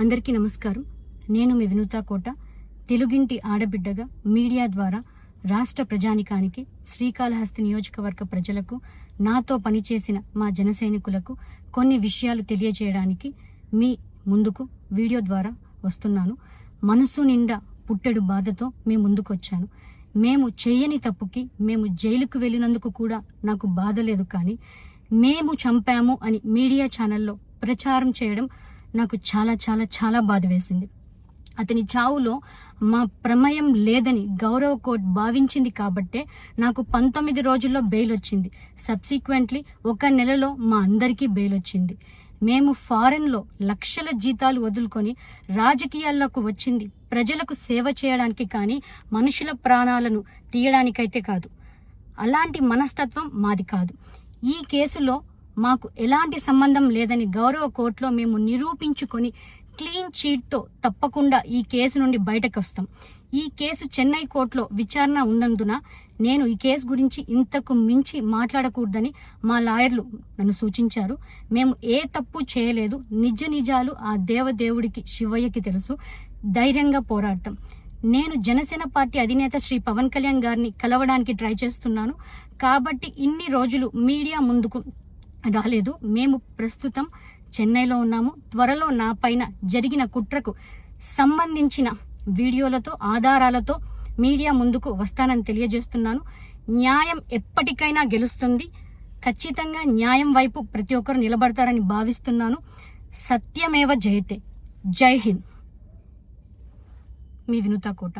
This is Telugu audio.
అందరికీ నమస్కారం. నేను మీ వినూతా కోట. తెలుగింటి ఆడబిడ్డగా మీడియా ద్వారా రాష్ట్ర ప్రజానికానికి, శ్రీకాళహస్తి నియోజకవర్గ ప్రజలకు, నాతో పనిచేసిన మా జన సైనికులకు కొన్ని విషయాలు తెలియజేయడానికి మీ ముందుకు వీడియో ద్వారా వస్తున్నాను. మనసు నిండా పుట్టెడు బాధతో మీ ముందుకు వచ్చాను. మేము చేయని తప్పుకి మేము జైలుకు వెళ్ళినందుకు కూడా నాకు బాధ లేదు, కానీ మేము చంపాము అని మీడియా ఛానల్లో ప్రచారం చేయడం నాకు చాలా చాలా చాలా బాధ వేసింది. అతని చావులో మా ప్రమేయం లేదని గౌరవ కోర్టు భావించింది కాబట్టే నాకు 19 రోజుల్లో బెయిల్ వచ్చింది. సబ్సిక్వెంట్లీ 1 నెలలో మా అందరికీ బెయిల్ వచ్చింది. మేము ఫారెన్లో లక్షల జీతాలు వదులుకొని రాజకీయాల్లోకి వచ్చింది ప్రజలకు సేవ చేయడానికి, కానీ మనుషుల ప్రాణాలను తీయడానికైతే కాదు. అలాంటి మనస్తత్వం మాది కాదు. ఈ కేసులో మాకు ఎలాంటి సంబంధం లేదని గౌరవ కోర్టులో మేము నిరూపించుకొని క్లీన్ చీట్తో తప్పకుండా ఈ కేసు నుండి బయటకు వస్తాం. ఈ కేసు చెన్నై కోర్టులో విచారణ ఉన్నందున నేను ఈ కేసు గురించి ఇంతకు మించి మాట్లాడకూడదని మా లాయర్లు నన్ను సూచించారు. మేము ఏ తప్పు చేయలేదు. నిజాలు ఆ దేవదేవుడికి, శివయ్యకి తెలుసు. ధైర్యంగా పోరాడతాం. నేను జనసేన పార్టీ అధినేత శ్రీ పవన్ కళ్యాణ్ గారిని కలవడానికి ట్రై చేస్తున్నాను కాబట్టి ఇన్ని రోజులు మీడియా ముందుకు రాలేదు. మేము ప్రస్తుతం చెన్నైలో ఉన్నాము. త్వరలో నా పైన జరిగిన కుట్రకు సంబంధించిన వీడియోలతో, ఆధారాలతో మీడియా ముందుకు వస్తానని తెలియజేస్తున్నాను. న్యాయం ఎప్పటికైనా గెలుస్తుంది. ఖచ్చితంగా న్యాయం వైపు ప్రతి ఒక్కరు నిలబడతారని భావిస్తున్నాను. సత్యమేవ జయతే. జై హింద్. మీ వినూతా కోట.